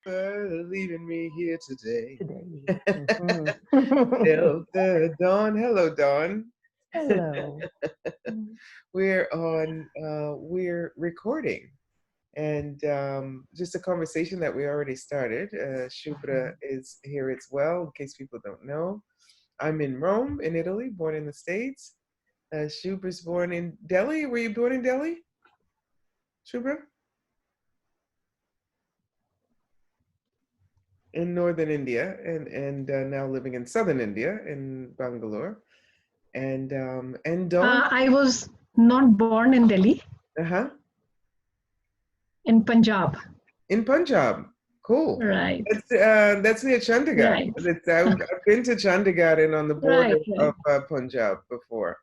for leaving me here today. Today. Mhm. Delta Dawn. Hello, Dawn. Hello. Mm. We're recording. And just a conversation that we already started. Shubra is here as well, in case people don't know. I'm in Rome, in Italy, born in the States. Shubra's born in Delhi. Were you born in Delhi, Shubra? In northern India, and now living in southern India, in Bangalore. And Dawn, I was not born in Delhi, uh-huh, in Punjab. in Punjab. Cool. Right, That's near Chandigarh. right, I've been to Chandigarh and on the border right, of right. Punjab before.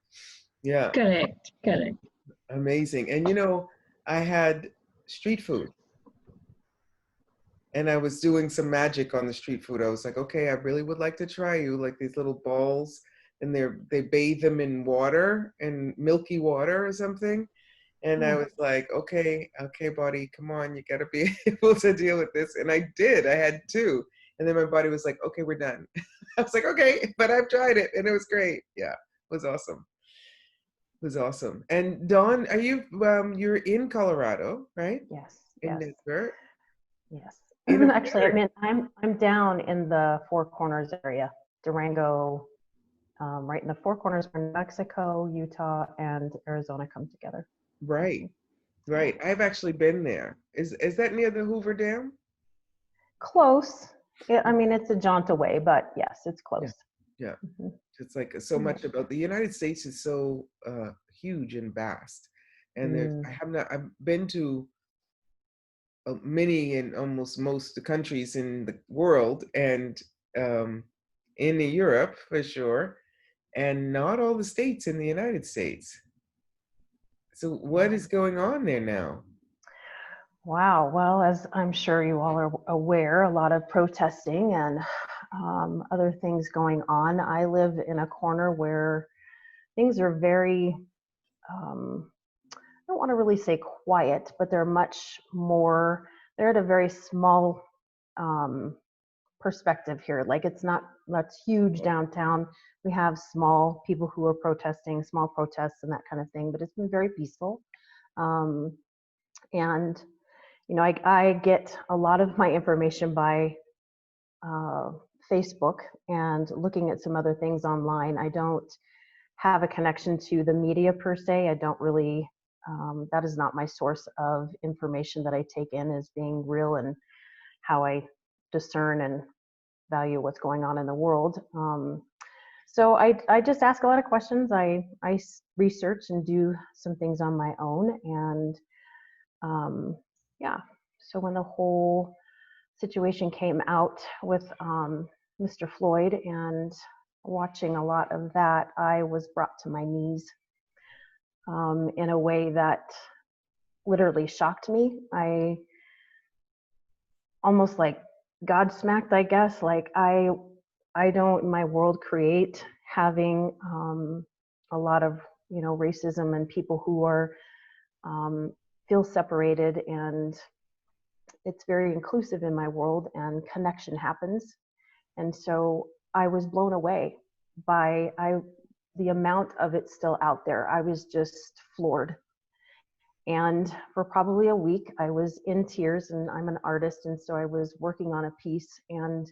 Yeah, Correct, correct. amazing. And I had street food, and I was doing some magic on the street food. I was like, okay, I really would like to try you, like these little balls, and they bathe them in water, in milky water or something. And I Mm. was like, okay, body, come on, you gotta be able to deal with this. And I did. I had two. And then my body was like, okay, we're done. I was like, okay, but I've tried it and it was great. Yeah, it was awesome. It was awesome. And Dawn, you're in Colorado, right? Yes, In yes, Denver. yes. In a Actually, very I'm down in the Four Corners area, Durango, right in the Four Corners where New Mexico, Utah, and Arizona come together. right, Yeah. right. I've actually been there. Is that near the Hoover Dam? Close. I mean, it's a jaunt away, but yes, it's Yeah. close. Yeah. Mhm. It's like so Yeah. much about the United States is so huge and vast, and Mm. I've been to many and almost most the countries in the world, and um, in Europe for sure, and not all the states in the United States. So what Yeah. is going on there now? Wow. Well, as I'm sure you all are aware, a lot of protesting and other things going on. I live in a corner where things are very, I don't want to really say quiet, but they're much more, they're at a very small um, perspective here. Like it's not that's huge downtown. We have small people who are protesting, small protests and that kind of thing, but it's been very peaceful. Um, and I get a lot of my information by uh, Facebook and looking at some other things online. I don't have a connection to the media per se. I don't really, that is not my source of information that I take in as being real and how I discern and value what's going on in the world. So I just ask a lot of questions. I research and do some things on my own. And yeah, so when the whole situation came out with Mr. Floyd and watching a lot of that, I was brought to my knees in a way that literally shocked me. I almost like God smacked, I guess. Like I don't in my world create having a lot of racism and people who are um, feel separated, and it's very inclusive in my world and connection happens. And so I was blown away by the amount of it still out there. I was just floored. And for probably a week, I was in tears, and I'm an artist. And so I was working on a piece, and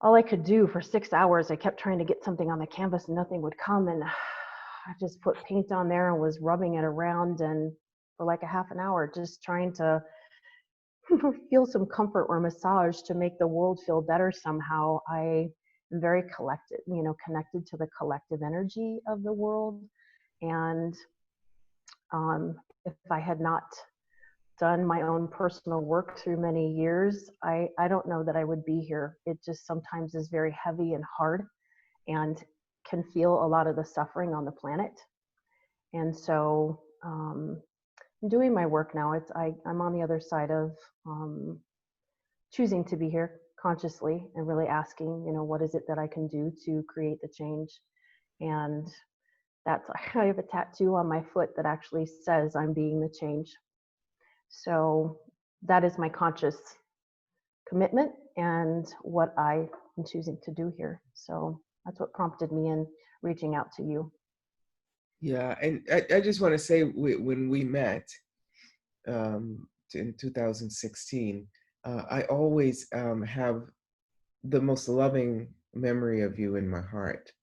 all I could do for 6 hours, I kept trying to get something on the canvas and nothing would come. And I just put paint on there and was rubbing it around, and for like a half an hour, just trying to feel some comfort or massage to make the world feel better somehow. I am very collected, connected to the collective energy of the world. And if I had not done my own personal work through many years, I don't know that I would be here. It just sometimes is very heavy and hard and can feel a lot of the suffering on the planet. And so I'm doing my work now. I'm on the other side of choosing to be here consciously and really asking, what is it that I can do to create the change? And that's I have a tattoo on my foot that actually says I'm being the change. So that is my conscious commitment and what I am choosing to do here. So that's what prompted me in reaching out to you. Yeah, and I just want to say when we met in 2016, I always have the most loving memory of you in my heart.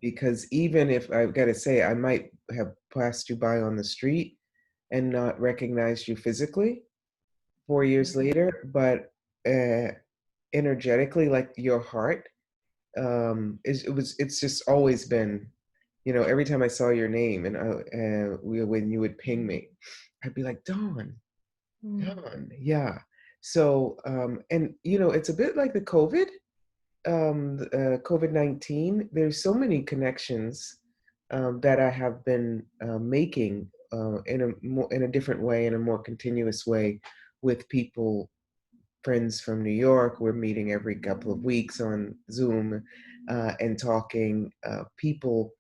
Because even if I've got to say, I might have passed you by on the street and not recognized you physically 4 years later, but energetically, like your heart, it's just always been, every time I saw your name and when you would ping me, I'd be like, Dawn, Dawn, yeah. So, and it's a bit like the COVID-19. There's so many connections that I have been making in a different way, in a more continuous way, with people, friends from New York. We're meeting every couple of weeks on Zoom and talking, people,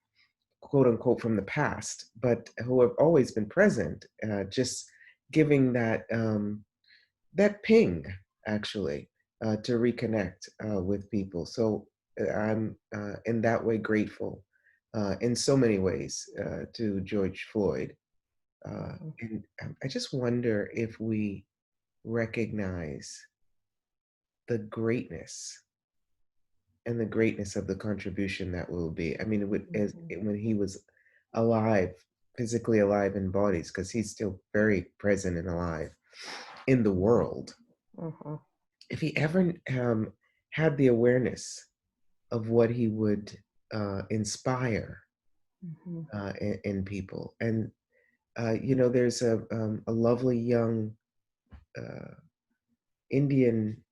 quote unquote, from the past, but who have always been present, just giving that ping, actually, to reconnect with people. So I'm in that way grateful in so many ways to George Floyd. And I just wonder if we recognize the greatness and the greatness of the contribution that will be. I mean, when he was alive, physically alive in bodies, because he's still very present and alive in the world. If he ever had the awareness of what he would inspire in people. And, there's a lovely young Indian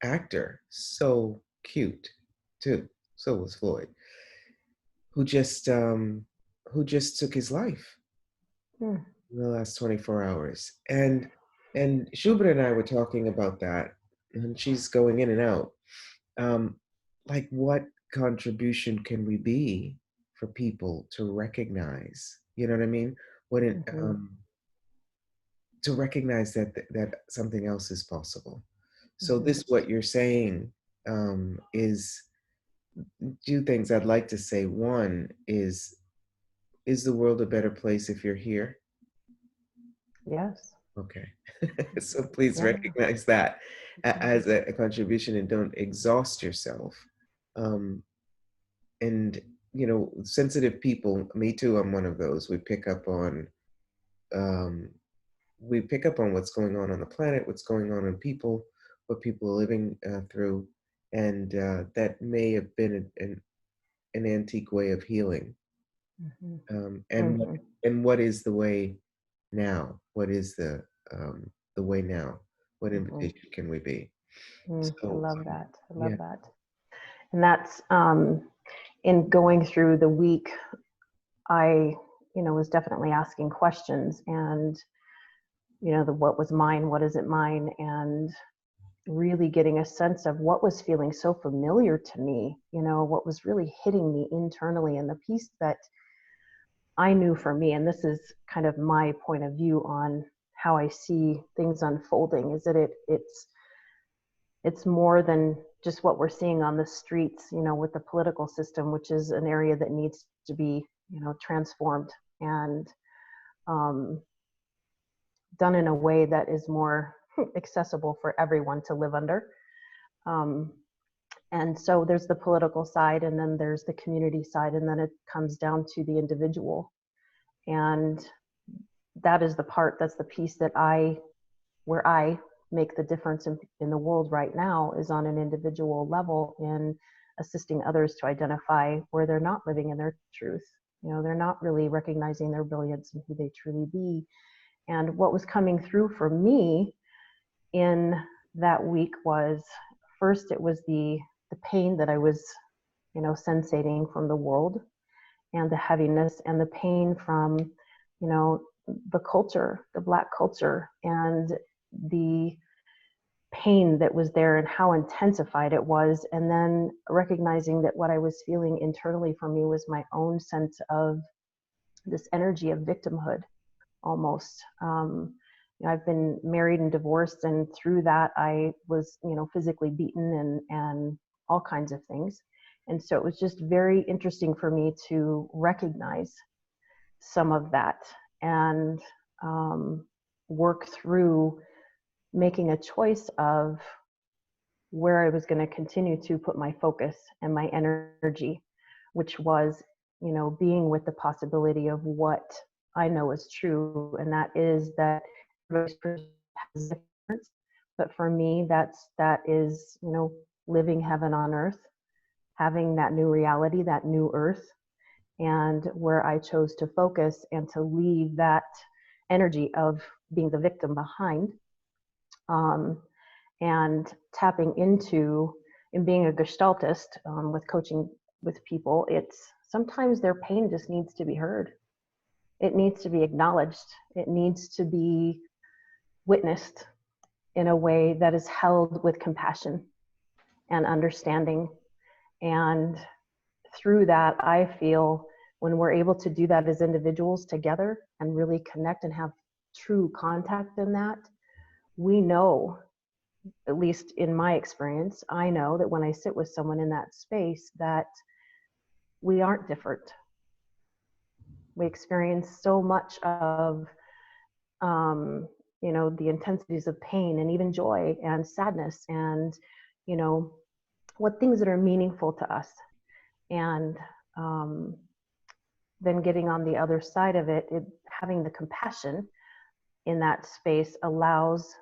actor, so cute too, so was Floyd, who just took his life in the last 24 hours. And Shubra and I were talking about that, and she's going in and out. Like, what contribution can we be for people to recognize? You know what I mean? To recognize that something else is possible. So this, what you're saying, is two things I'd like to say. One is the world a better place if you're here? Yes. Okay. So please recognize that as a contribution, and don't exhaust yourself. And, sensitive people, me too, I'm one of those. Um, we pick up on what's going on the planet, what's going on in people, what people are living through. And that may have been an antique way of healing. And what is the way now? What is the way now? What invitation can we be? I So love that. I love yeah. that. And that's in going through the week, I, was definitely asking questions, and, what was mine, what isn't mine, and really getting a sense of what was feeling so familiar to me, what was really hitting me internally, and the piece that I knew for me, and this is kind of my point of view on how I see things unfolding, is that it's more than just what we're seeing on the streets, with the political system, which is an area that needs to be, transformed and done in a way that is more accessible for everyone to live under. And so there's the political side, and then there's the community side, and then it comes down to the individual. And that's the piece where I make the difference in the world right now, is on an individual level, in assisting others to identify where they're not living in their truth. They're not really recognizing their brilliance and who they truly be. And what was coming through for me in that week was, first, it was the pain that I was, sensating from the world, and the heaviness and the pain from, the culture, the Black culture, and the pain that was there and how intensified it was. And then recognizing that what I was feeling internally for me was my own sense of this energy of victimhood, almost, I've been married and divorced, and through that I was, physically beaten and all kinds of things. And so it was just very interesting for me to recognize some of that and work through making a choice of where I was going to continue to put my focus and my energy, which was, being with the possibility of what I know is true, and that is that everybody's perspective has a difference. But for me, that is, living heaven on earth, having that new reality, that new earth, and where I chose to focus and to leave that energy of being the victim behind, and tapping into, and being a gestaltist, with coaching with people, it's sometimes their pain just needs to be heard. It needs to be acknowledged. It needs to be witnessed in a way that is held with compassion and understanding. And through that, I feel when we're able to do that as individuals together and really connect and have true contact in that, we know, at least in my experience, I know that when I sit with someone in that space, that we aren't different. We experience so much of, the intensities of pain and even joy and sadness and, what things that are meaningful to us. And then getting on the other side of it, having the compassion in that space allows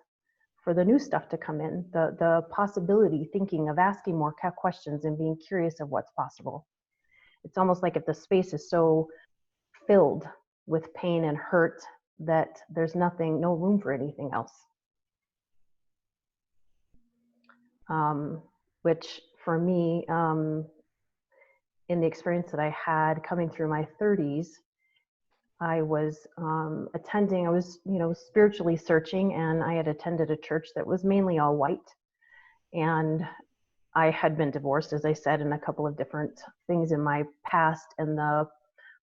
for the new stuff to come in, the possibility, thinking of asking more questions and being curious of what's possible. It's almost like if the space is so filled with pain and hurt that there's no room for anything else. Which for me, in the experience that I had coming through my 30s, I was spiritually searching, and I had attended a church that was mainly all white. And I had been divorced, as I said, in a couple of different things in my past. And I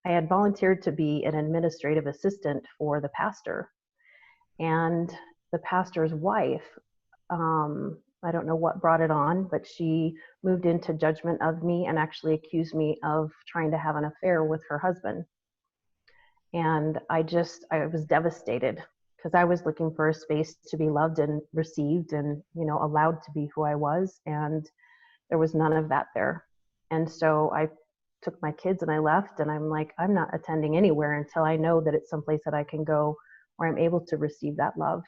had volunteered to be an administrative assistant for the pastor. And the pastor's wife, I don't know what brought it on, but she moved into judgment of me and actually accused me of trying to have an affair with her husband. And I was devastated because I was looking for a space to be loved and received and, allowed to be who I was. And there was none of that there. And so I took my kids and I left, and I'm like, I'm not attending anywhere until I know that it's someplace that I can go where I'm able to receive that love.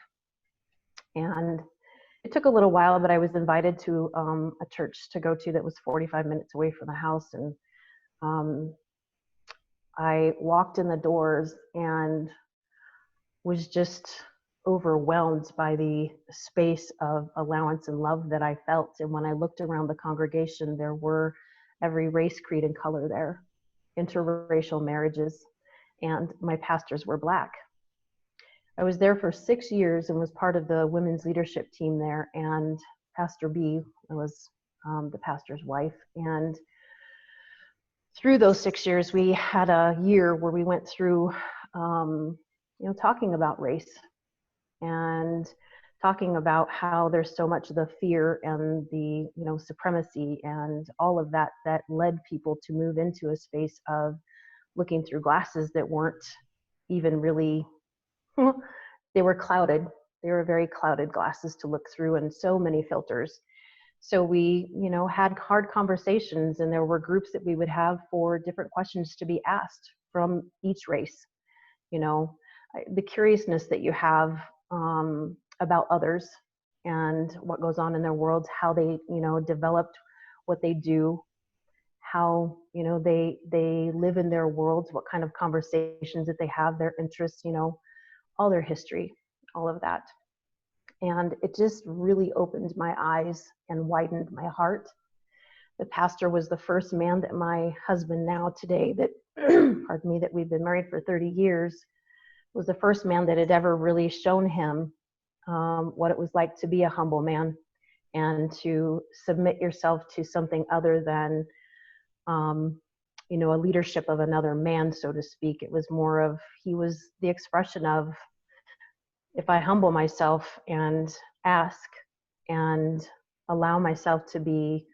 And it took a little while, but I was invited to a church to go to that was 45 minutes away from the house. And I walked in the doors and was just overwhelmed by the space of allowance and love that I felt. And when I looked around the congregation, there were every race, creed, and color there, interracial marriages, and my pastors were Black. I was there for 6 years and was part of the women's leadership team there, and Pastor B was the pastor's wife. And through those 6 years, we had a year where we went through, talking about race and talking about how there's so much of the fear and the, supremacy and all of that led people to move into a space of looking through glasses that weren't even really, they were clouded. They were very clouded glasses to look through, and so many filters. So we, had hard conversations, and there were groups that we would have for different questions to be asked from each race. The curiousness that you have about others and what goes on in their worlds, how they, developed what they do, how, they live in their worlds, what kind of conversations that they have, their interests, all their history, all of that. And it just really opened my eyes and widened my heart. The pastor was the first man that my husband now today that, pardon me, that we've been married for 30 years, was the first man that had ever really shown him what it was like to be a humble man and to submit yourself to something other than, a leadership of another man, so to speak. It was more of, he was the expression of if I humble myself and ask and allow myself to be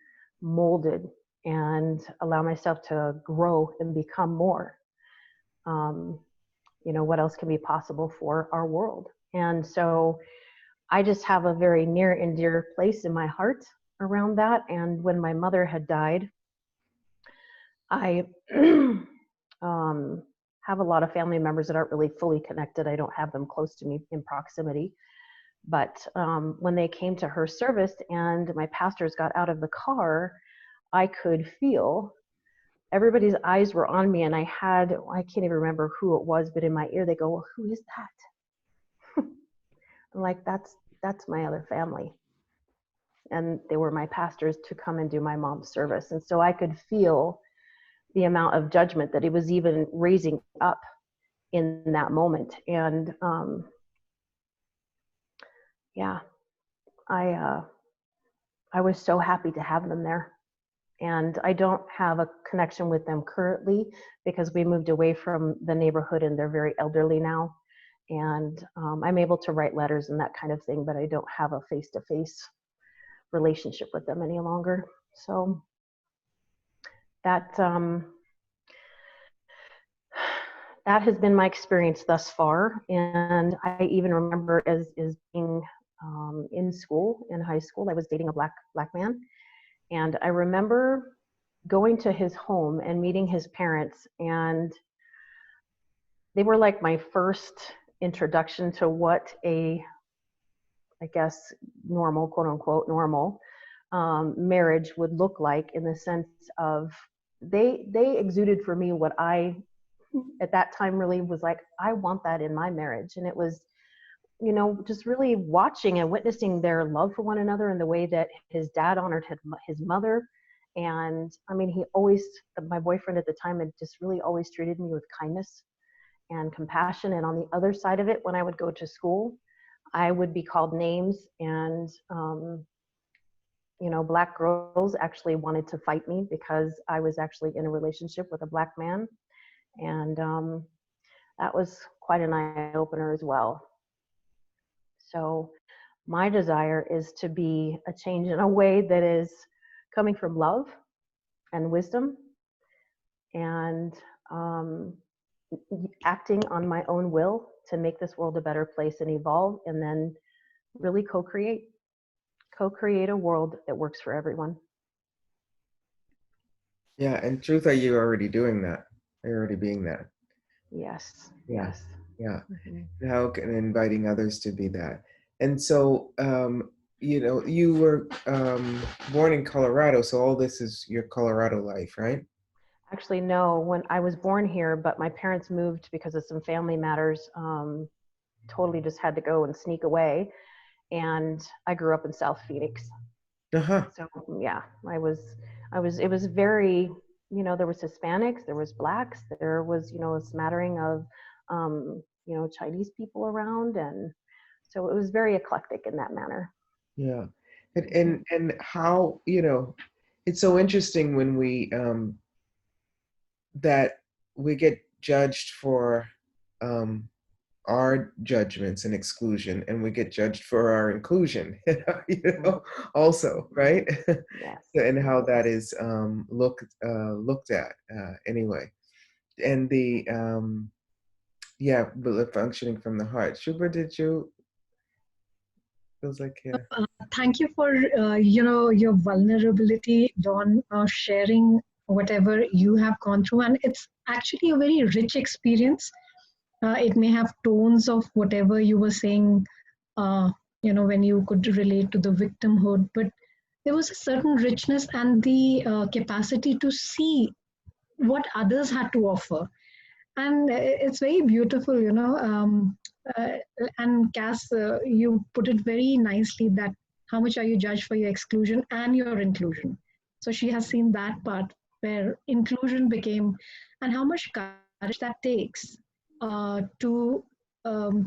molded and allow myself to grow and become more, what else can be possible for our world? And so I just have a very near and dear place in my heart around that. And when my mother had died, I have a lot of family members that aren't really fully connected. I don't have them close to me in proximity. But when they came to her service and my pastors got out of the car, I could feel everybody's eyes were on me, and I can't even remember who it was, but in my ear they go, well, who is that? I'm like, that's my other family. And they were my pastors to come and do my mom's service. And so I could feel the amount of judgment that it was even raising up in that moment. And I was so happy to have them there. And I don't have a connection with them currently because we moved away from the neighborhood and they're very elderly now. And I'm able to write letters and that kind of thing, but I don't have a face-to-face relationship with them any longer. So that has been my experience thus far. And I even remember as being in school, in high school, I was dating a black man. And I remember going to his home and meeting his parents, and they were like my first introduction to what I guess, normal, quote unquote, normal marriage would look like, in the sense of they exuded for me what I, at that time, really was like, I want that in my marriage. And it was, just really watching and witnessing their love for one another and the way that his dad honored his mother. And I mean, my boyfriend at the time had just really always treated me with kindness and compassion. And on the other side of it, when I would go to school, I would be called names, and black girls actually wanted to fight me because I was actually in a relationship with a black man. And that was quite an eye-opener as well. So my desire is to be a change in a way that is coming from love and wisdom, and acting on my own will to make this world a better place and evolve, and then really co-create a world that works for everyone. Yeah, and truth, are you already doing that? Are you already being that? Yes. Yeah. Yes. Yeah. Mm-hmm. How can inviting others to be that? And so, you were born in Colorado, so all this is your Colorado life, right? Actually, no. When I was born here, but my parents moved because of some family matters. Totally just had to go and sneak away. And I grew up in South Phoenix. Uh-huh. So yeah, it was very, there was Hispanics, there was blacks, there was, a smattering of, Chinese people around. And so it was very eclectic in that manner. Yeah. And how, it's so interesting when we that we get judged for our judgments and exclusion, and we get judged for our inclusion, also, right? Yes. And how that is looked at anyway. And but functioning from the heart. Shubha, did you? Feels like, yeah. Thank you for your vulnerability, Dawn, sharing whatever you have gone through, and it's actually a very rich experience. It may have tones of whatever you were saying, when you could relate to the victimhood, but there was a certain richness and the capacity to see what others had to offer. And it's very beautiful, uh, and Cass, you put it very nicely that how much are you judged for your exclusion and your inclusion. So she has seen that part where inclusion became, and how much courage that takes to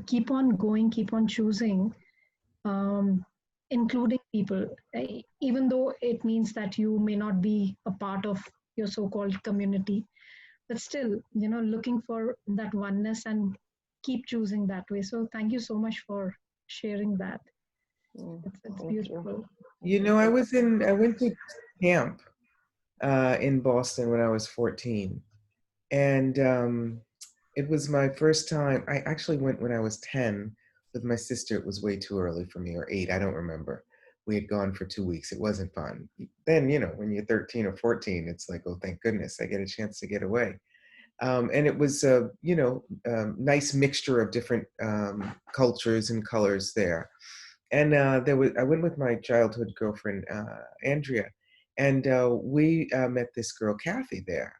keep on going, keep on choosing, um, including people, even though it means that you may not be a part of your so-called community, but still, looking for that oneness and keep choosing that way. So thank you so much for sharing that. It's Thank you. beautiful. You know, I went to camp in Boston when I was 14. And it was my first time. I actually went when I was 10 with my sister. It was way too early for me, or 8, I don't remember. We had gone for 2 weeks. It wasn't fun. Then, you know, when you're 13 or 14, it's like, oh, thank goodness, I get a chance to get away. And it was a, you know, nice mixture of different cultures and colors there. And I went with my childhood girlfriend, Andrea, and we met this girl, Kathy, there.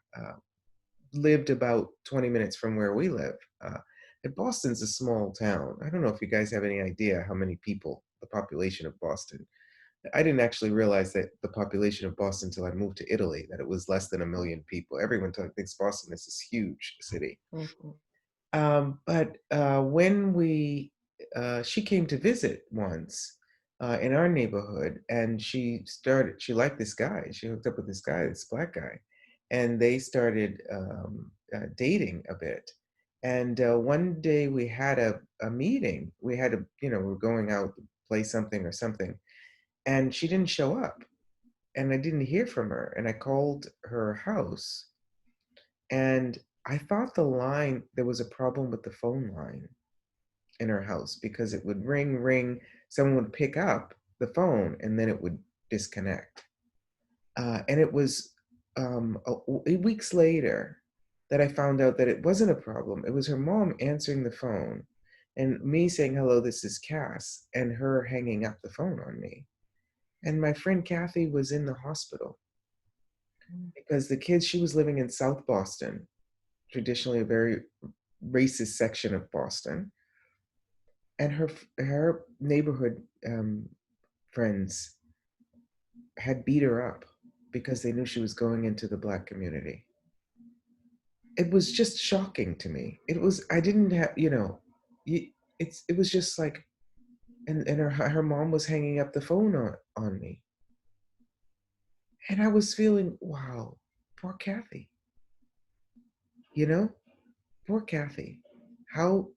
Lived about 20 minutes from where we live. And Boston's a small town. I don't know if you guys have any idea how many people, the population of Boston. I didn't actually realize that the population of Boston until I moved to Italy, that it was less than 1 million people. Everyone thinks Boston is this huge city. But when she came to visit once in our neighborhood, and she liked this guy. She hooked up with this guy, this black guy, and they started dating a bit. And one day we had a meeting. We had we're going out to play something or something, and she didn't show up, and I didn't hear from her. And I called her house, and I thought there was a problem with the phone line in her house, because it would ring, someone would pick up the phone, and then it would disconnect. And it was 8 weeks later that I found out that it wasn't a problem. It was her mom answering the phone and me saying, hello, this is Cass, and her hanging up the phone on me. And my friend Kathy was in the hospital because she was living in South Boston, traditionally a very racist section of Boston. And her neighborhood friends had beat her up because they knew she was going into the Black community. It was just shocking to me. I didn't have, it was just like, and her mom was hanging up the phone on me. And I was feeling, wow, poor Kathy. Poor Kathy. How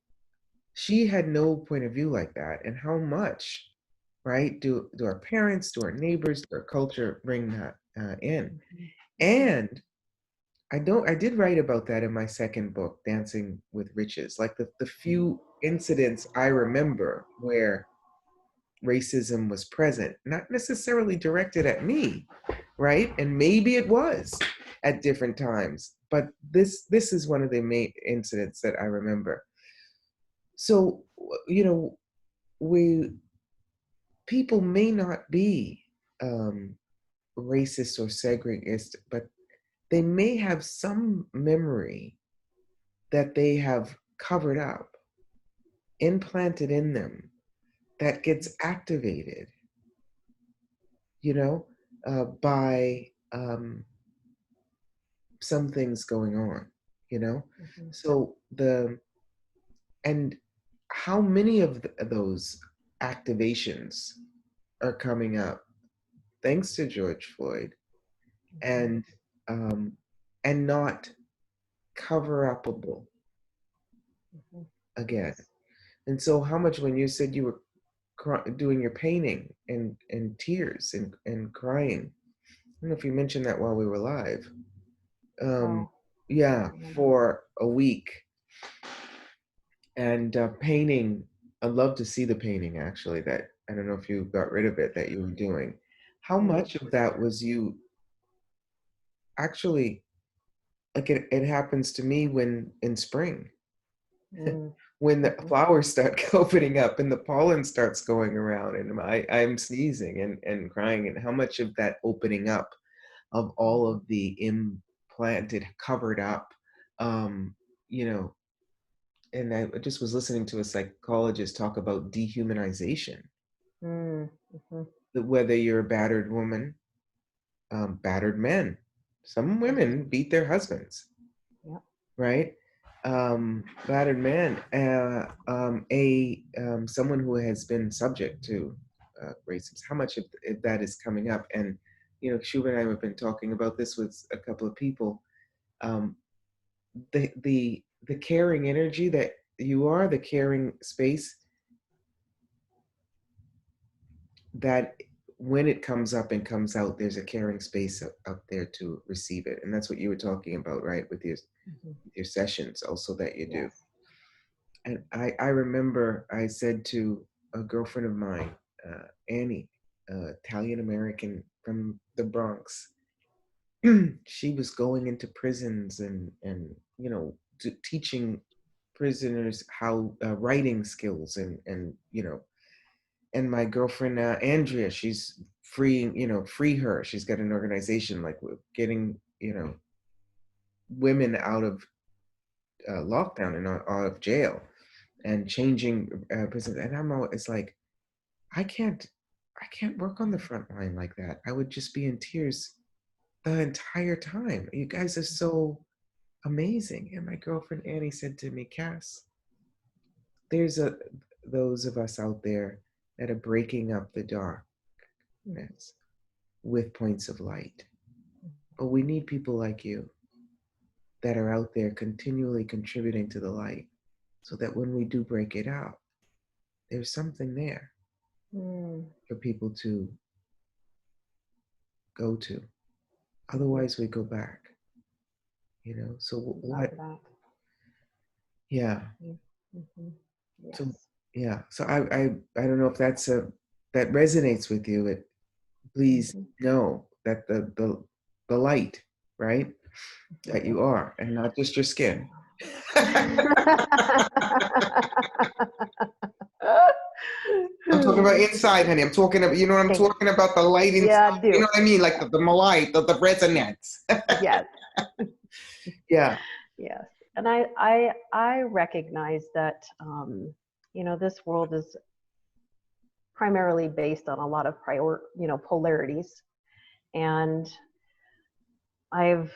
she had no point of view like that, and how much, right, do our parents, do our neighbors, do our culture bring that in. And I did write about that in my second book, Dancing with Riches, like the few incidents I remember where racism was present, not necessarily directed at me, right? And maybe it was at different times, but this is one of the main incidents that I remember. So, people may not be racist or segregist, but they may have some memory that they have covered up, implanted in them, that gets activated, by some things going on, So and how many of those activations are coming up thanks to George Floyd, and not cover upable again. And so how much, when you said you were doing your painting and tears and crying, I don't know if you mentioned that while we were live. Yeah, for a week. And painting, I'd love to see the painting, actually, that, I don't know if you got rid of it, that you were doing. How much of that was you actually, like it happens to me when in spring, when the flowers start opening up and the pollen starts going around, and I'm sneezing and crying, and how much of that opening up of all of the implanted, covered up, and I just was listening to a psychologist talk about dehumanization. Whether you're a battered woman, battered men, some women beat their husbands, right? Battered man, someone who has been subject to racism, how much of that is coming up? And Shuba and I have been talking about this with a couple of people. The caring energy that you are the caring space that when it comes up and comes out, there's a caring space up there to receive it. And that's what you were talking about, right? With your sessions also that you do. Yes. And I remember I said to a girlfriend of mine, Annie, Italian American from the Bronx, she was going into prisons and you know, teaching prisoners how writing skills and you know, and my girlfriend Andrea, she's freeing, you know, Free Her. She's got an organization like getting, you know, women out of lockdown and out of jail and changing prison. And I'm always like, I can't, I can't work on the front line like that. I would just be in tears the entire time. You guys are so amazing. And my girlfriend Annie said to me, Cass, there's those of us out there that are breaking up the darkness with points of light. But we need people like you that are out there continually contributing to the light so that when we do break it out, there's something there for people to go to. Otherwise, we go back, you know? So what? Yeah. Mm-hmm. Yes. So, yeah. So I don't know if that's that resonates with you. Please know that the light, right? That you are, and not just your skin. I'm talking about inside, honey. I'm talking about, you know what I'm talking about? The light inside. Yeah, I do. You know what I mean? Like the light, the resonance. Yes. Yeah. Yes. And I recognize that, you know, this world is primarily based on a lot of polarities. And I've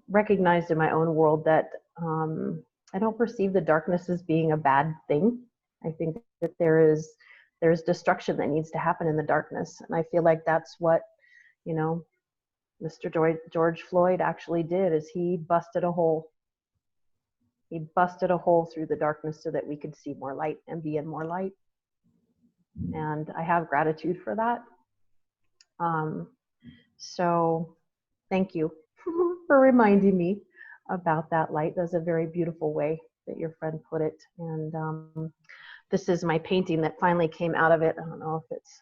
recognized in my own world that I don't perceive the darkness as being a bad thing. I think that there's destruction that needs to happen in the darkness. And I feel like that's what, you know, Mr. George Floyd actually did, is he busted a hole. He busted a hole through the darkness so that we could see more light and be in more light. And I have gratitude for that. So thank you for reminding me about that light. That's a very beautiful way that your friend put it. And this is my painting that finally came out of it. I don't know if it's.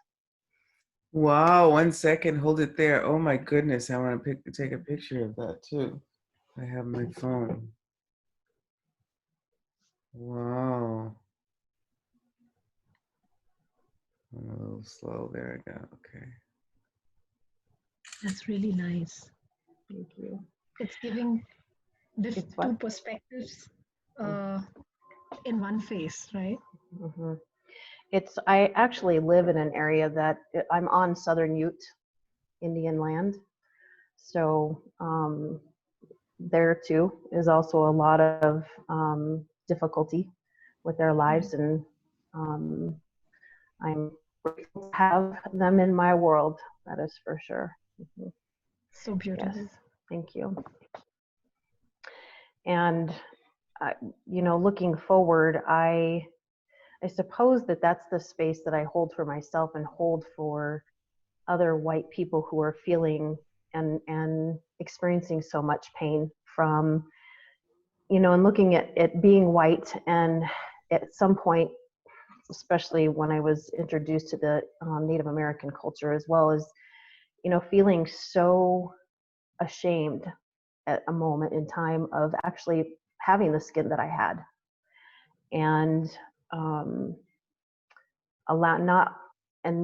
Wow, 1 second, hold it there. Oh my goodness, I want to take a picture of that too. I have my phone. Wow. I'm a little slow. There I go. Okay. That's really nice. Thank you. It's giving two perspectives in one face, right? Mm-hmm. I actually live in an area that I'm on Southern Ute Indian land. So there too is also a lot of difficulty with their lives. And I'm grateful to have them in my world. That is for sure. Mm-hmm. So beautiful. Yes, thank you. And you know, looking forward, I suppose that that's the space that I hold for myself and hold for other white people who are feeling and experiencing so much pain from, you know, and looking at being white. And at some point, especially when I was introduced to the Native American culture, as well as, you know, feeling so ashamed at a moment in time of actually having the skin that I had. And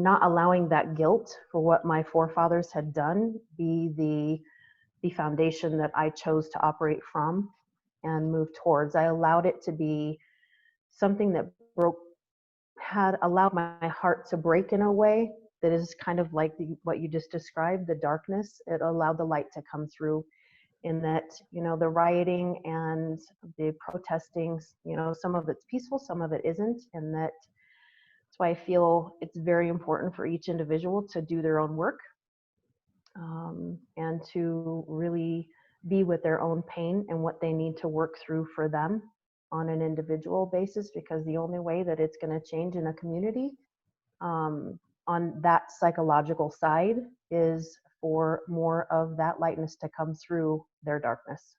not allowing that guilt for what my forefathers had done be the foundation that I chose to operate from and move towards. I allowed it to be something that had allowed my heart to break in a way that is kind of like what you just described, the darkness. It allowed the light to come through, in that, you know, the rioting and the protesting, you know, some of it's peaceful, some of it isn't. And that's why I feel it's very important for each individual to do their own work, and to really be with their own pain and what they need to work through for them. on an individual basis, because the only way that it's going to change in a community on that psychological side is for more of that lightness to come through their darkness.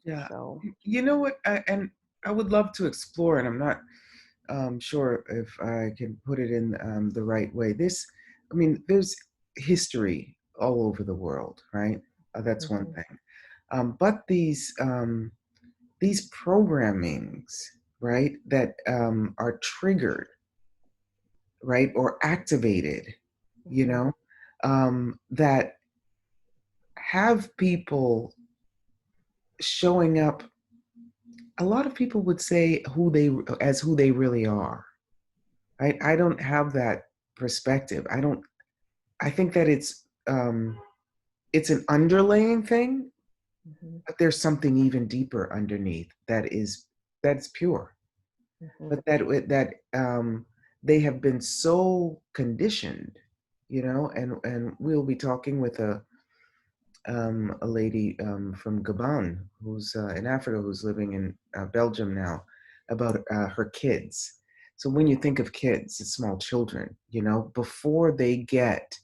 Yeah. So, You know what? And I would love to explore, and I'm not sure if I can put it in the right way. I mean, there's history all over the world, right? That's one mhm, thing. But these programmings, right, that are triggered, right, or activated, you mhm, know, that have people showing up. A lot of people would say who they really are. I don't have that perspective. I think that it's an underlaying thing, mhm, but there's something even deeper underneath that's pure. mhm, But they have been so conditioned, and we'll be talking with a lady from Gabon who's in Africa, who's living in Belgium now, about her kids. So when you think of kids, it's small children, before they get,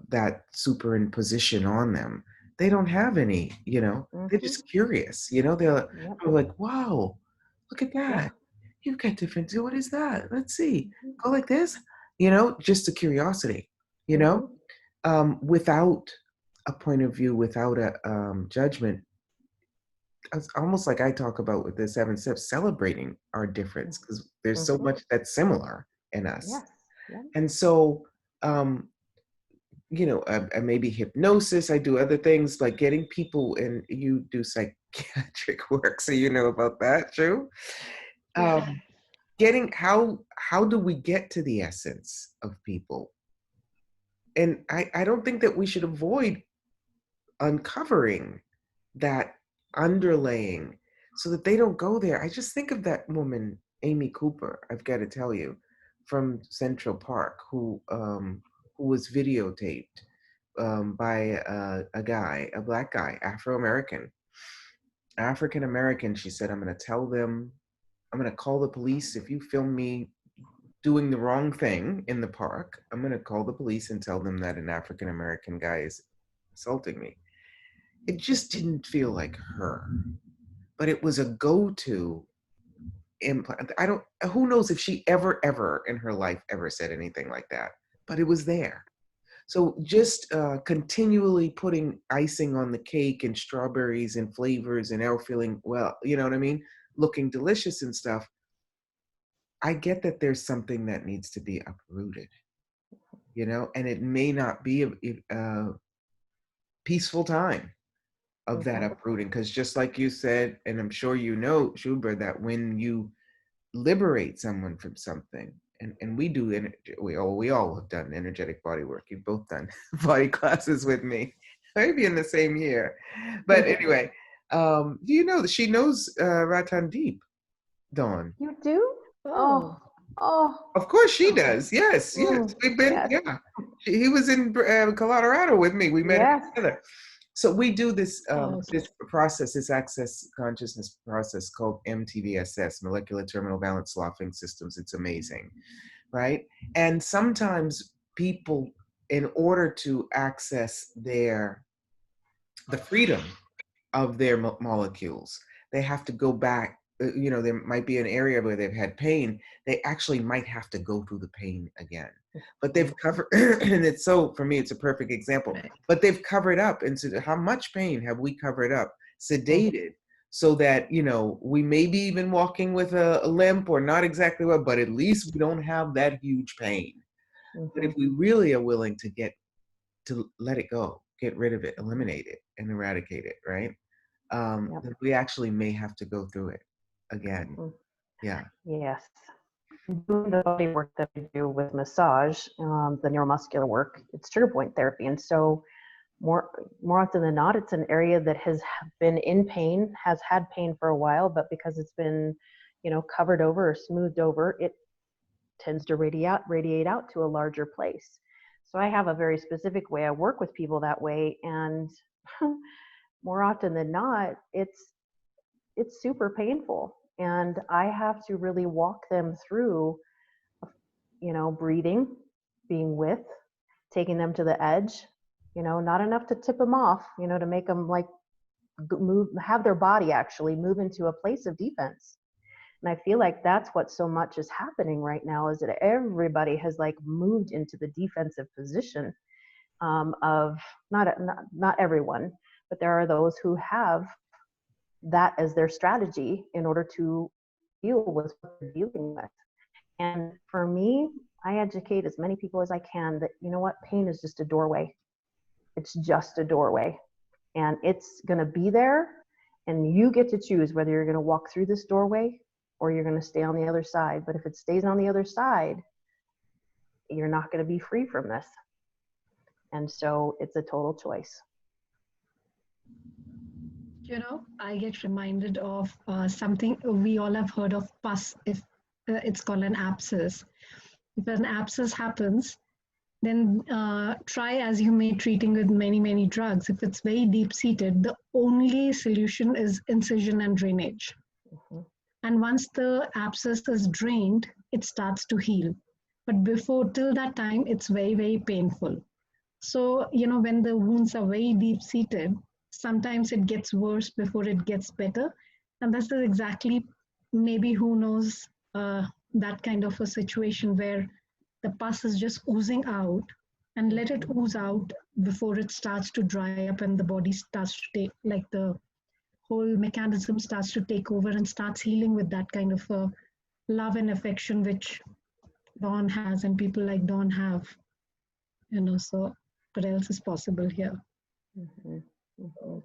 that superimposition on them, they don't have any, they're mhm. just curious, Yep. they're like, wow, look at Yeah. that. You've got different, what is that? Let's see, Mhm, go like this, just a curiosity, you know? mhm, Without a point of view, without a judgment. It's almost like I talk about with the seven steps, celebrating our difference, because there's so mhm. much that's similar in us. Yes. Yep. And so, um, maybe hypnosis, I do other things like getting people, and you do psychiatric work, so you know about that, true? Yeah. Um, Getting how do we get to the essence of people? And I don't think that we should avoid uncovering that underlaying so that they don't go there. I just think of that woman, Amy Cooper, I've got to tell you, from Central Park, who was videotaped by a guy, a black guy, African American. She said, I'm going to tell them, I'm going to call the police if you film me doing the wrong thing in the park. I'm going to call the police and tell them that an African American guy is assaulting me. It just didn't feel like her, but it was a go-to implant. I don't, who knows if she ever in her life ever said anything like that, but it was there. So just continually putting icing on the cake and strawberries and flavors and our feeling, well, you know what I mean? Looking delicious and stuff. I get that there's something that needs to be uprooted, and it may not be a peaceful time of that Mhm, uprooting, because just like you said, and I'm sure you know, Shubra, that when you liberate someone from something, and we do, we all have done energetic body work. You've both done body classes with me, maybe in the same year, but anyway, do you know that she knows Ratan Deep, Dawn? You do? Oh, Oh, oh, Of course she oh, does. Yes, yes. mm, We've been, yes, yeah. He was in Colorado with me. We met yes. together. So we do this oh, process, this access consciousness process called MTVSS, Molecular Terminal Valence Sloughing Systems. It's amazing, right? And sometimes people, in order to access the freedom of their molecules, they have to go back. There might be an area where they've had pain. They actually might have to go through the pain again. But they've Mm, covered, and it's so, for me, it's a perfect example. right. But they've covered up. And so how much pain have we covered up, mhm, sedated, so that, we may be even walking with a limp or not exactly well, but at least we don't have that huge pain. But if mhm, we really are willing to let it go, get rid of it, eliminate it, and eradicate it, right? yep. Then we actually may have to go through it again. Mhm, Yeah. yes. Doing the body work that we do with massage, the neuromuscular work, it's trigger point therapy. And so more more often than not, it's an area that has been in pain, has had pain for a while, but because it's been, covered over or smoothed over, it tends to radiate out to a larger place. So I have a very specific way I work with people that way, and more often than not, it's it's super painful. And I have to really walk them through, breathing, being with, taking them to the edge, not enough to tip them off, to make them like move, have their body actually move into a place of defense. And I feel like that's what so much is happening right now, is that everybody has like moved into the defensive position, of not everyone, but there are those who have that as their strategy in order to deal with what they're dealing with. And for me, I educate as many people as I can that, pain is just a doorway. It's just a doorway, and it's going to be there. And you get to choose whether you're going to walk through this doorway or you're going to stay on the other side. But if it stays on the other side, you're not going to be free from this. And so it's a total choice. I get reminded of something we all have heard of pus. If it's called an abscess. If an abscess happens, then try as you may treating with many drugs. If it's very deep seated, the only solution is incision and drainage. Mm-hmm. And once the abscess is drained, it starts to heal. But till that time, it's very painful. So, when the wounds are very deep seated, sometimes it gets worse before it gets better. And this is exactly, maybe who knows, that kind of a situation where the pus is just oozing out, and let it ooze out before it starts to dry up and the body starts to take, like the whole mechanism starts to take over and starts healing with that kind of a love and affection which Dawn has and people like Dawn have. So what else is possible here? Mm-hmm. Mm-hmm.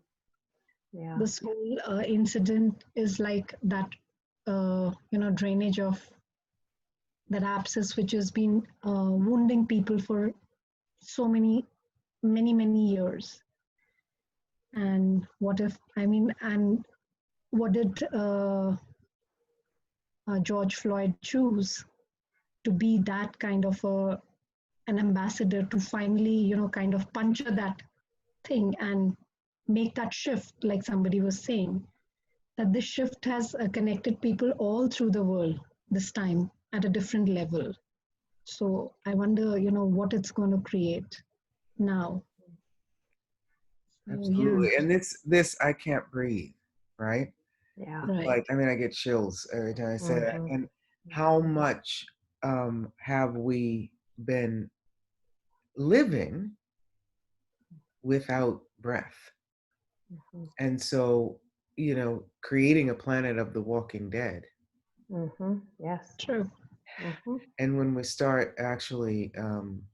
Yeah. This whole incident is like that, drainage of that abscess, which has been wounding people for so many years. And what did George Floyd choose to be that kind of an ambassador to finally, kind of puncture that thing and make that shift, like somebody was saying, that this shift has connected people all through the world this time at a different level. So I wonder, what it's going to create now. Absolutely. Yeah. And this I can't breathe, right? Yeah. Right. Like, I get chills every time I say that. And how much have we been living without breath? And so, creating a planet of the walking dead. Yes. True. And when we start actually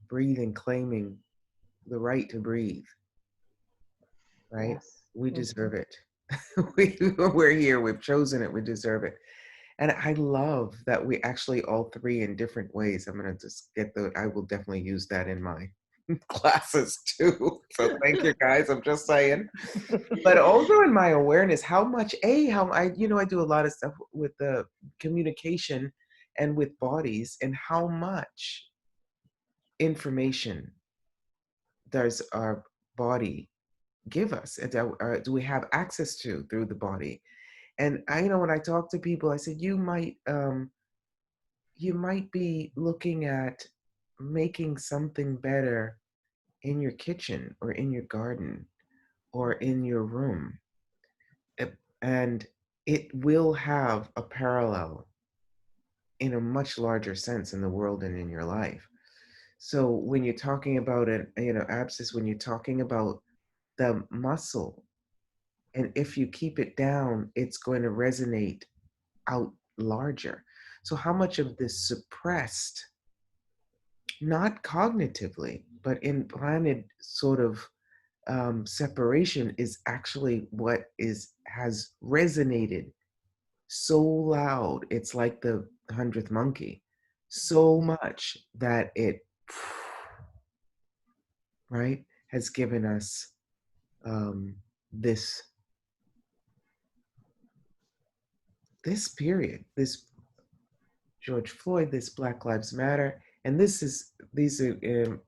breathing, claiming the right to breathe, right? Yes. We deserve it. We're here, we've chosen it, we deserve it. And I love that we actually all three in different ways. I'm going to just I will definitely use that in my classes too. So thank you guys, I'm just saying. But also in my awareness, how I do a lot of stuff with the communication and with bodies, and how much information does our body give us? Do we have access to through the body? And when I talk to people, I said, you might be looking at making something better in your kitchen or in your garden or in your room. And it will have a parallel in a much larger sense in the world and in your life. So when you're talking about abscess, when you're talking about the muscle, and if you keep it down, it's going to resonate out larger. So how much of this suppressed, not cognitively, but implanted sort of separation is actually what has resonated so loud, it's like the 100th monkey, so much that it, right, has given us this period, this George Floyd, this Black Lives Matter, and these are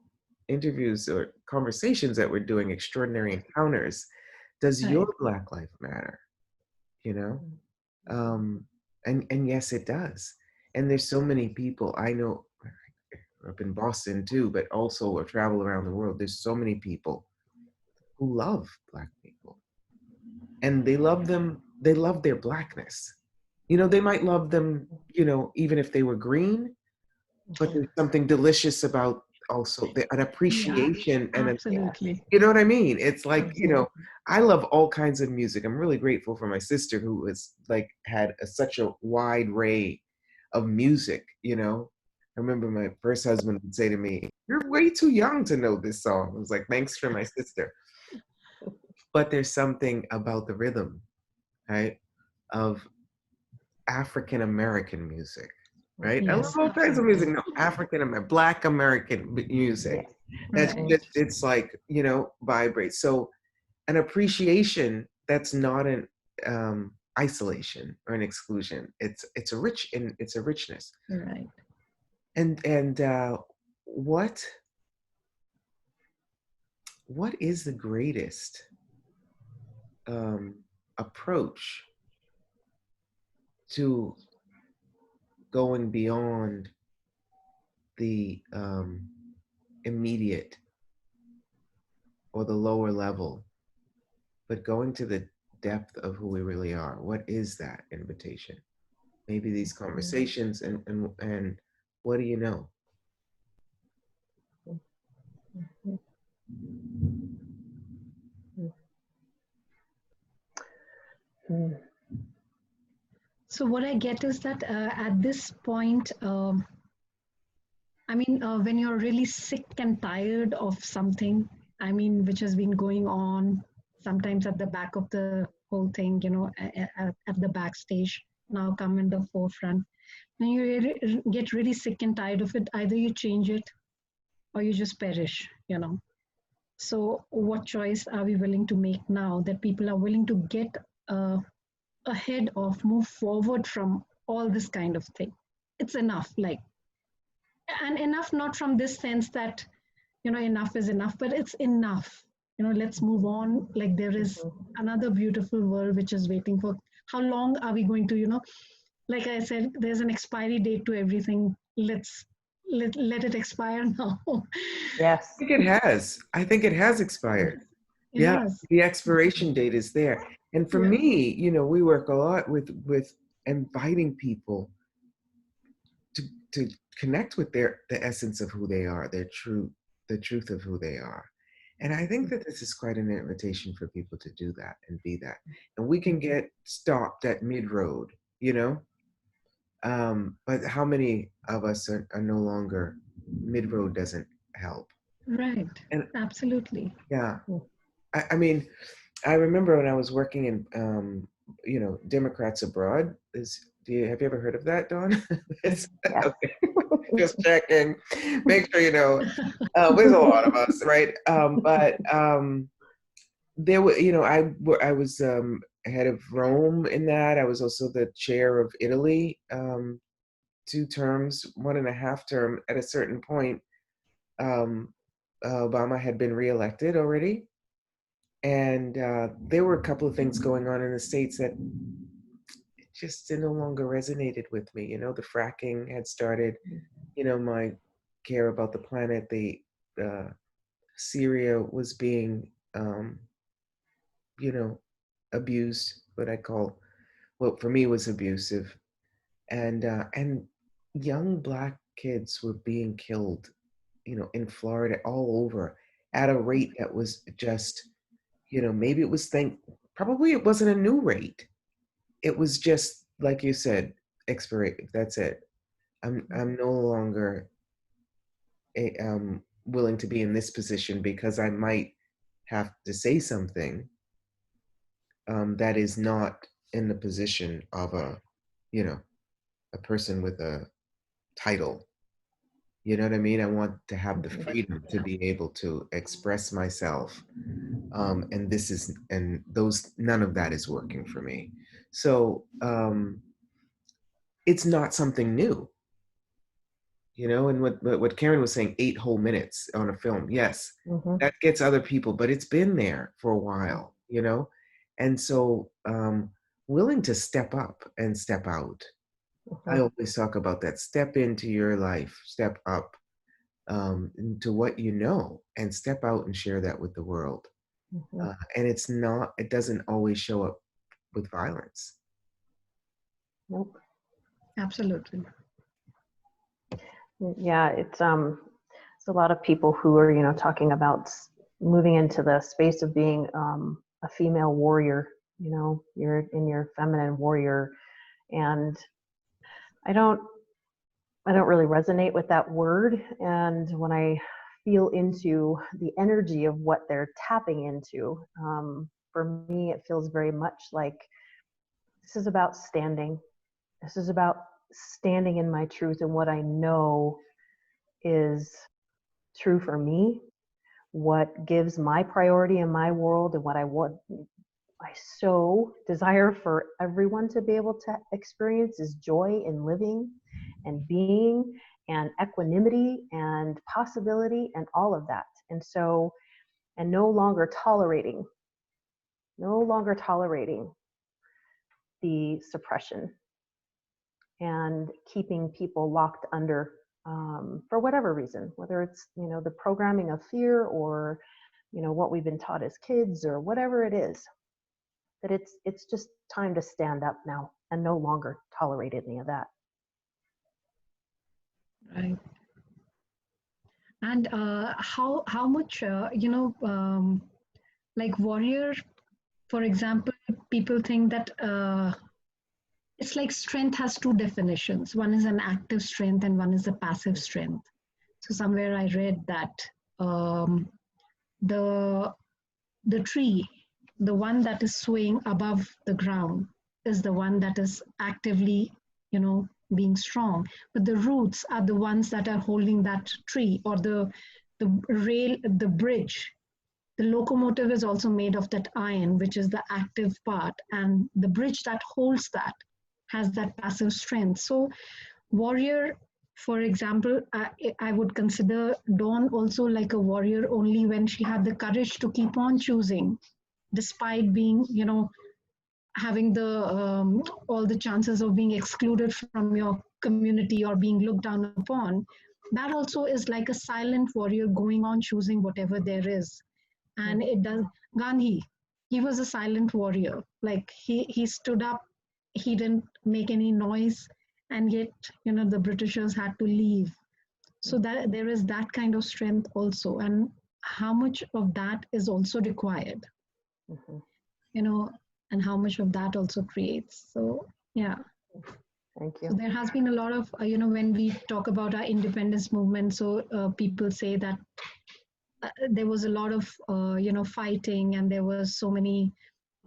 interviews or conversations that we're doing, extraordinary encounters. Does your Black Life matter? you know? And yes, it does. And there's so many people I know up in Boston too, but also or travel around the world. There's so many people who love Black people, and they love them. They love their Blackness. You know, they might love them, you know, even if they were green, but there's something delicious about also an Yeah, appreciation and a, absolutely. you know what I mean? It's like, you Absolutely. know, I love all kinds of music. I'm really grateful for my sister who has like had such a wide array of music, you know. I remember my first husband would say to me, "You're way too young to know this song." I was like, "Thanks for my sister." But there's something about the rhythm, right, of African American music, right? I love Yes, all kinds of music. absolutely. No, African American, Black American music. Yes. That's Right. just, it's like, you know, vibrates. So an appreciation that's not an isolation or an exclusion. It's a rich and it's a richness. Right. And what what is the greatest um, approach to going beyond the immediate or the lower level, but going to the depth of who we really are? What is that invitation? Maybe these conversations and what do you know? So what I get is that at this point, I mean, when you're really sick and tired of something, I mean, which has been going on sometimes at the back of the whole thing, you know, at the backstage, now come in the forefront. When you really get really sick and tired of it, either you change it or you just perish, you know. So, what choice are we willing to make now that people are willing to get uh, ahead of, move forward from all this kind of thing? It's enough, like, and enough not from this sense that, you know, enough is enough, but it's enough. You know, let's move on. Like, there is another beautiful world which is waiting for. How long are we going to, you know, like I said, there's an expiry date to everything. Let it expire now. Yes. I think it has. I think it has expired. It Yeah, has. the expiration date is there. And for Yeah. me, you know, we work a lot with inviting people to to connect with the essence of who they are, the truth of who they are. And I think that this is quite an invitation for people to do that and be that. And we can get stopped at mid-road, you know? But how many of us are no longer mid-road doesn't help. Right. And Absolutely. yeah, I mean, I remember when I was working in, you know, Democrats Abroad. Have you ever heard of that, Dawn? It's, Yes. okay, just checking. Make sure you know. There's a lot of us, right? But there were, you know, I was head of Rome in that. I was also the chair of Italy, 2 terms, 1.5 term. At a certain point, um, Obama had been reelected already. And there were a couple of things going on in the States that just no longer resonated with me. You know, the fracking had started, you know, my care about the planet, uh, Syria was being, you know, abused, what I call, what for me was abusive. And young Black kids were being killed, you know, in Florida, all over, at a rate that was just, you know, maybe it was probably it wasn't a new rate. It was just like you said, expiration. That's it. I'm no longer willing to be in this position because I might have to say something that is not in the position of a, you know, a person with a title. You know what I mean? I want to have the freedom to be able to express myself. And this is, and those, none of that is working for me. So it's not something new, you know. And what Karen was saying, 8 whole minutes on a film, yes, Mm-hmm. that gets other people, but it's been there for a while, you know. And so willing to step up and step out. I Mhm, always talk about that. Step into your life, step up into what you know, and step out and share that with the world. mhm. And it doesn't always show up with violence. Nope. Absolutely. Yeah, it's a lot of people who are, talking about moving into the space of being a female warrior. You're in your feminine warrior, and I don't, I don't really resonate with that word. And when I feel into the energy of what they're tapping into, for me, it feels very much like this is about standing. This is about standing in my truth and what I know is true for me, what gives my priority in my world, and what I so desire for everyone to be able to experience is joy in living and being and equanimity and possibility and all of that. And no longer tolerating the suppression and keeping people locked under, for whatever reason, whether it's, the programming of fear or, what we've been taught as kids or whatever it is, that it's just time to stand up now and no longer tolerate any of that. Right. And how much like warrior, for example, people think that it's like strength has two definitions. One is an active strength and one is a passive strength. So somewhere I read that um, the the tree, the one that is swaying above the ground, is the one that is actively, being strong. But the roots are the ones that are holding that tree, or the rail, the bridge. The locomotive is also made of that iron, which is the active part, and the bridge that holds that has that passive strength. So, warrior, for example, I would consider Dawn also like a warrior only when she had the courage to keep on choosing, despite being, having the all the chances of being excluded from your community or being looked down upon. That also is like a silent warrior going on choosing whatever there is. And it does. Gandhi, he was a silent warrior. Like he stood up, he didn't make any noise, and yet the Britishers had to leave. So that there is that kind of strength also, and how much of that is also required, Mhm. you know, and how much of that also creates. So yeah. Thank So you. there has been a lot of when we talk about our independence movement. So people say that there was a lot of fighting, and there was so many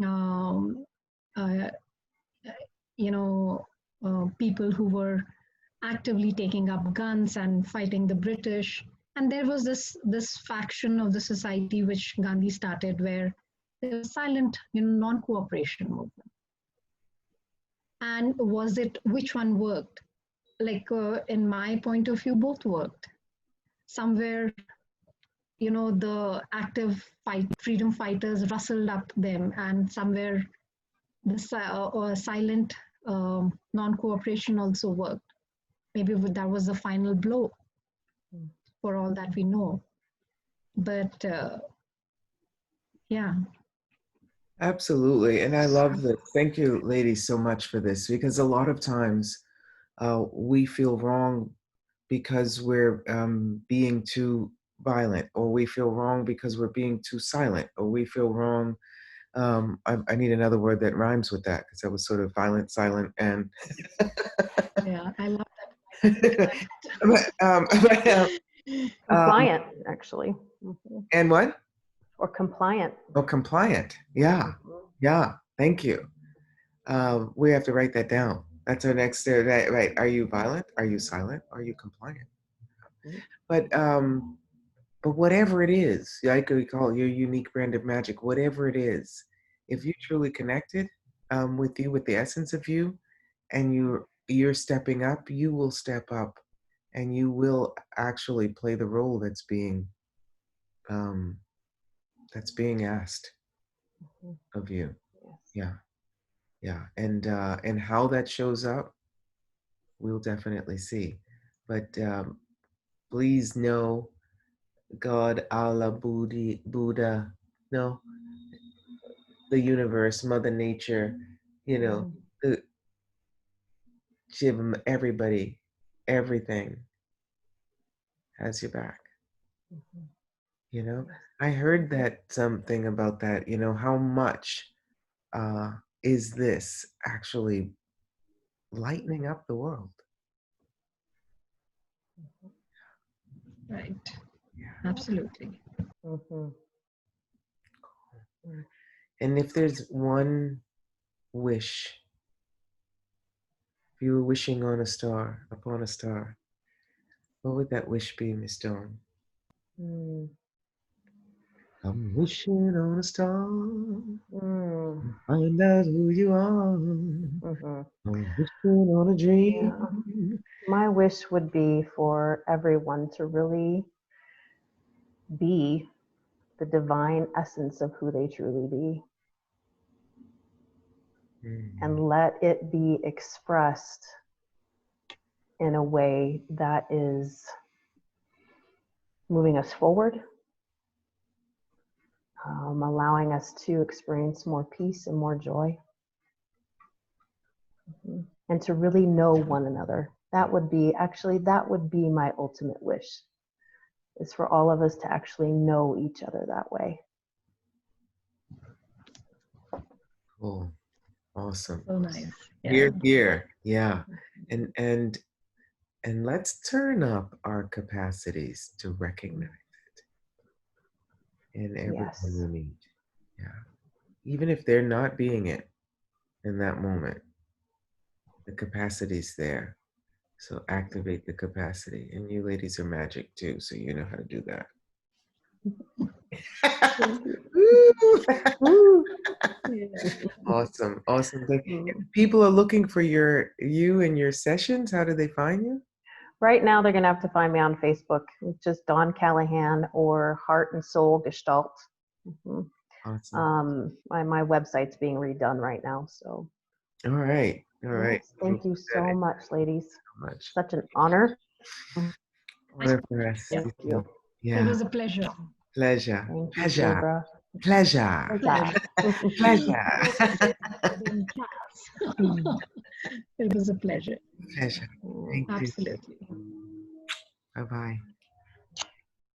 um, uh, you know people who were actively taking up guns and fighting the British. And there was this faction of the society which Gandhi started, where there was silent, non-cooperation movement. And was it which one worked? Like in my point of view, both worked. Somewhere, the active freedom fighters rustled up them, and somewhere the silent non-cooperation also worked. Maybe that was the final blow, for all that we know. But yeah. Absolutely. And I love this. Thank you, ladies, so much for this, because a lot of times we feel wrong because we're being too violent, or we feel wrong because we're being too silent, or we feel wrong. I need another word that rhymes with that, because that was sort of violent, silent, and Yeah, I love but, Compliant, actually. Mhm. and what? Or compliant. Oh, compliant. Yeah, Mhm. yeah. Thank you. We have to write that down. That's our next. Right. Are you violent? Are you silent? Are you compliant? Mhm. But whatever it is, like we call it your unique brand of magic, whatever it is, if you're truly connected with you, with the essence of you, and you're stepping up, you will step up, and you will actually play the role that's being asked Mhm. of you. Yes. Yeah. Yeah. And how that shows up, we'll definitely see. But please know God, Allah, Buddha, no, the universe, Mother Nature, you know, Mhm. the Jim, everybody, everything has your back. Mhm. You know, Yes. I heard that something about that. How much uh, is this actually lightening up the world? Right. Yeah. Absolutely. Mhm. And if there's one wish, if you were wishing on a star, upon a star, what would that wish be, Miss Dawn? Mm. I'm wishing on a star, Mm. find out who you are. Mhm. I'm wishing on a Yeah. dream. My wish would be for everyone to really be the divine essence of who they truly be Mm. and let it be expressed in a way that is moving us forward, allowing us to experience more peace and more joy, and to really know one another. That would be my ultimate wish, is for all of us to actually know each other that way. Cool. Awesome. So nice. Yeah. Here, here. Yeah. And let's turn up our capacities to recognize in everyone Yes. we meet. Yeah. Even if they're not being it in that moment, the capacity's there. So activate the capacity. And you ladies are magic too, so you know how to do that. Thank you. Woo! Woo. Yeah. Awesome. Awesome. If Mm. people are looking for you and your sessions, how do they find you? Right now, they're going to have to find me on Facebook. It's just Dawn Calahan or Heart and Soul Gestalt. Mhm. Awesome. My website's being redone right now. So, All right. All right. yes, We'll thank you put that in so much, ladies. so much. Such an honor. Honor for us. Yeah. Thank you. It Yeah. was a pleasure. Pleasure. Thank you, Pleasure. Subhra. Pleasure. Pleasure. Pleasure. In class. It was a pleasure. Pleasure. Thank you. Absolutely. Bye bye.